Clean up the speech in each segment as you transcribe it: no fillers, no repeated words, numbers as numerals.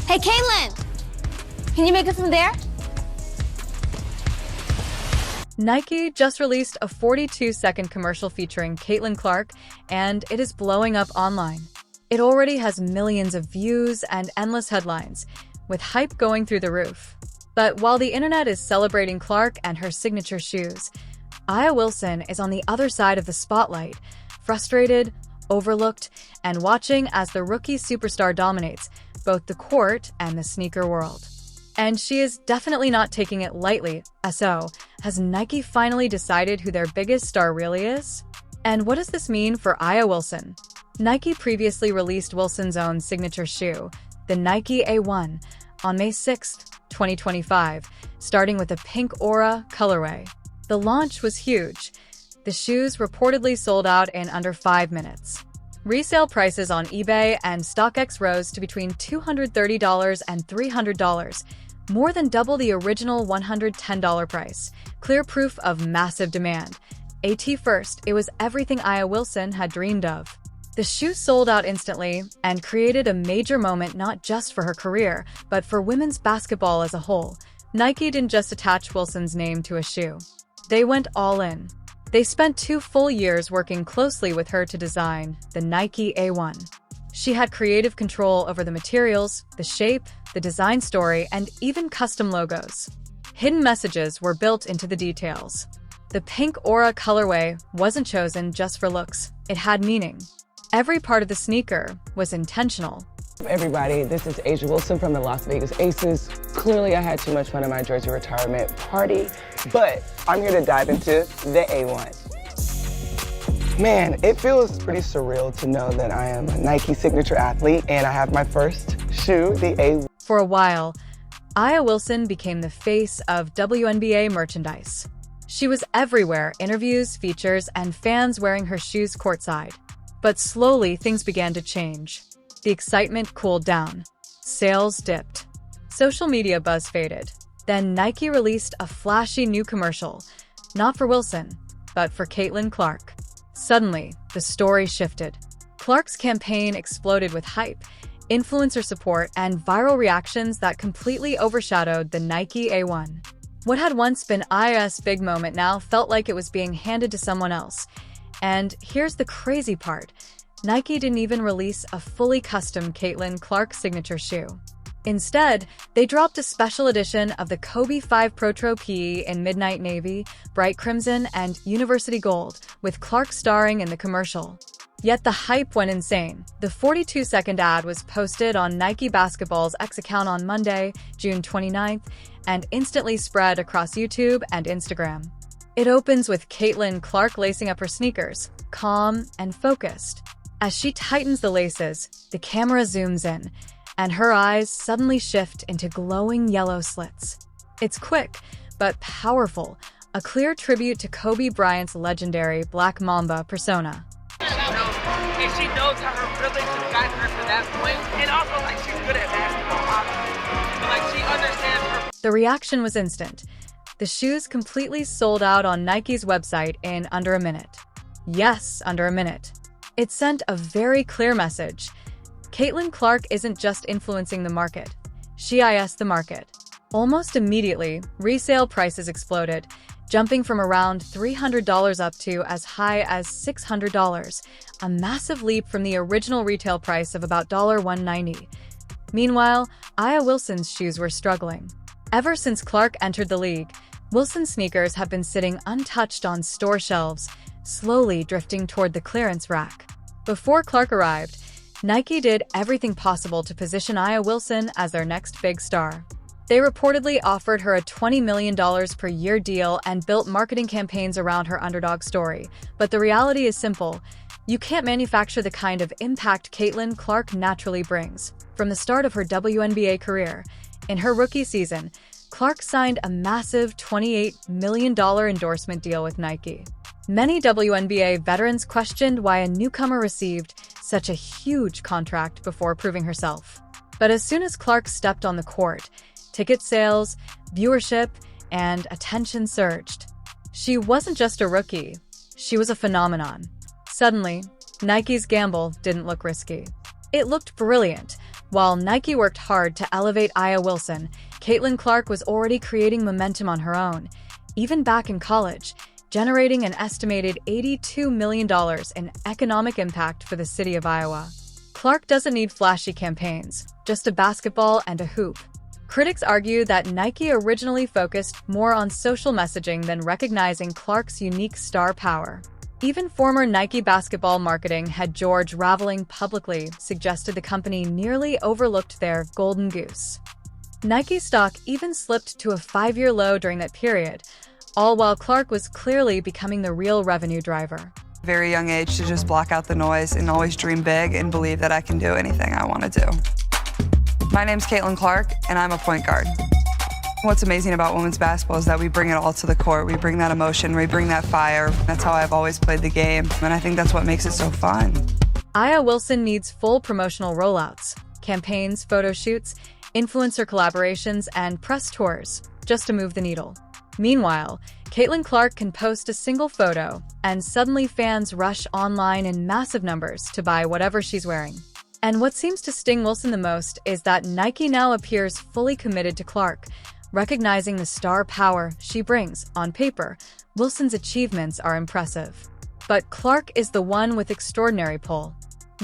Hey, Caitlin! Can you make it from there? Nike just released a 42-second commercial featuring Caitlin Clark, and it is blowing up online. It already has millions of views and endless headlines, with hype going through the roof. But while the internet is celebrating Clark and her signature shoes, Aya Wilson is on the other side of the spotlight, frustrated, overlooked, and watching as the rookie superstar dominates both the court and the sneaker world. And she is definitely not taking it lightly. So, has Nike finally decided who their biggest star really is? And what does this mean for Aya Wilson? Nike previously released Wilson's own signature shoe, the Nike A1, on May 6, 2025, starting with a pink aura colorway. The launch was huge. The shoes reportedly sold out in under 5 minutes. Resale prices on eBay and StockX rose to between $230 and $300, more than double the original $110 price. Clear proof of massive demand. At first, it was everything Aya Wilson had dreamed of. The shoe sold out instantly and created a major moment not just for her career, but for women's basketball as a whole. Nike didn't just attach Wilson's name to a shoe. They went all in. They spent 2 full years working closely with her to design the Nike A1. She had creative control over the materials, the shape, the design story, and even custom logos. Hidden messages were built into the details. The pink aura colorway wasn't chosen just for looks. It had meaning. Every part of the sneaker was intentional. Everybody, this is Asia Wilson from the Las Vegas Aces. Clearly, I had too much fun at my jersey retirement party, but I'm here to dive into the A1. Man, it feels pretty surreal to know that I am a Nike signature athlete and I have my first shoe, the A1. For a while, Aya Wilson became the face of WNBA merchandise. She was everywhere, interviews, features, and fans wearing her shoes courtside. But slowly, things began to change. The excitement cooled down. Sales dipped. Social media buzz faded. Then Nike released a flashy new commercial, not for Wilson, but for Caitlin Clark. Suddenly, the story shifted. Clark's campaign exploded with hype, influencer support, and viral reactions that completely overshadowed the Nike A1. What had once been Aya's big moment now felt like it was being handed to someone else. And here's the crazy part. Nike didn't even release a fully custom Caitlin Clark signature shoe. Instead, they dropped a special edition of the Kobe 5 Protro PE in Midnight Navy, Bright Crimson, and University Gold, with Clark starring in the commercial. Yet the hype went insane. The 42-second ad was posted on Nike Basketball's X account on Monday, June 29th, and instantly spread across YouTube and Instagram. It opens with Caitlin Clark lacing up her sneakers, calm and focused. As she tightens the laces, the camera zooms in, and her eyes suddenly shift into glowing yellow slits. It's quick, but powerful, a clear tribute to Kobe Bryant's legendary Black Mamba persona. And she knows how her privilege has gotten her to that point, and also like she's good at basketball, like she understands her. The reaction was instant. The shoes completely sold out on Nike's website in under a minute. Yes, under a minute. It sent a very clear message. Caitlin Clark isn't just influencing the market. She is the market. Almost immediately, resale prices exploded, jumping from around $300 up to as high as $600, a massive leap from the original retail price of about $190. Meanwhile, Aya Wilson's shoes were struggling. Ever since Clark entered the league, Wilson's sneakers have been sitting untouched on store shelves, slowly drifting toward the clearance rack. Before Clark arrived, Nike did everything possible to position Aya Wilson as their next big star. They reportedly offered her a $20 million per year deal and built marketing campaigns around her underdog story. But the reality is simple. You can't manufacture the kind of impact Caitlin Clark naturally brings. From the start of her WNBA career, in her rookie season, Clark signed a massive $28 million endorsement deal with Nike. Many WNBA veterans questioned why a newcomer received such a huge contract before proving herself. But as soon as Clark stepped on the court, ticket sales, viewership, and attention surged. She wasn't just a rookie, she was a phenomenon. Suddenly, Nike's gamble didn't look risky. It looked brilliant. While Nike worked hard to elevate Aya Wilson, Caitlin Clark was already creating momentum on her own, even back in college, generating an estimated $82 million in economic impact for the city of Iowa. Clark doesn't need flashy campaigns, just a basketball and a hoop. Critics argue that Nike originally focused more on social messaging than recognizing Clark's unique star power. Even former Nike basketball marketing head George Raveling publicly suggested the company nearly overlooked their golden goose. Nike stock even slipped to a 5-year low during that period, all while Clark was clearly becoming the real revenue driver. Very young age to just block out the noise and always dream big and believe that I can do anything I want to do. My name's Caitlin Clark, and I'm a point guard. What's amazing about women's basketball is that we bring it all to the court. We bring that emotion, we bring that fire. That's how I've always played the game, and I think that's what makes it so fun. Aya Wilson needs full promotional rollouts, campaigns, photo shoots, influencer collaborations, and press tours, just to move the needle. Meanwhile, Caitlin Clark can post a single photo, and suddenly fans rush online in massive numbers to buy whatever she's wearing. And what seems to sting Wilson the most is that Nike now appears fully committed to Clark, recognizing the star power she brings. On paper, Wilson's achievements are impressive. But Clark is the one with extraordinary pull.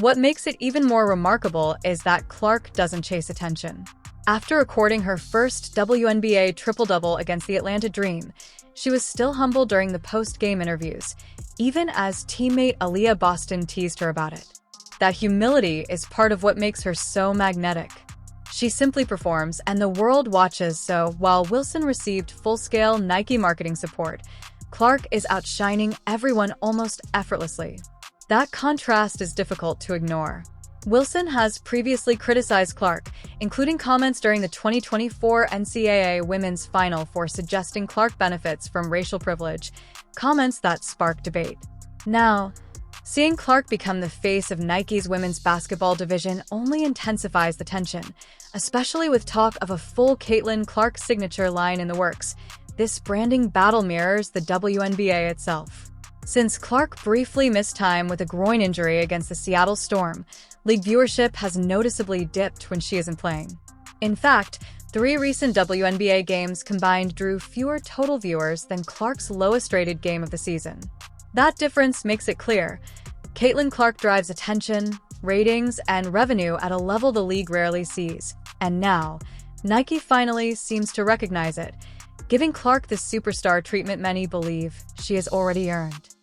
What makes it even more remarkable is that Clark doesn't chase attention. After recording her first WNBA triple-double against the Atlanta Dream, she was still humble during the post-game interviews, even as teammate Aaliyah Boston teased her about it. That humility is part of what makes her so magnetic. She simply performs, and the world watches. So while Wilson received full-scale Nike marketing support, Clark is outshining everyone almost effortlessly. That contrast is difficult to ignore. Wilson has previously criticized Clark, including comments during the 2024 NCAA Women's Final for suggesting Clark benefits from racial privilege, comments that sparked debate. Now, seeing Clark become the face of Nike's women's basketball division only intensifies the tension, especially with talk of a full Caitlin Clark signature line in the works. This branding battle mirrors the WNBA itself. Since Clark briefly missed time with a groin injury against the Seattle Storm, league viewership has noticeably dipped when she isn't playing. In fact, 3 recent WNBA games combined drew fewer total viewers than Clark's lowest-rated game of the season. That difference makes it clear. Caitlin Clark drives attention, ratings, and revenue at a level the league rarely sees. And now, Nike finally seems to recognize it, giving Clark the superstar treatment many believe she has already earned.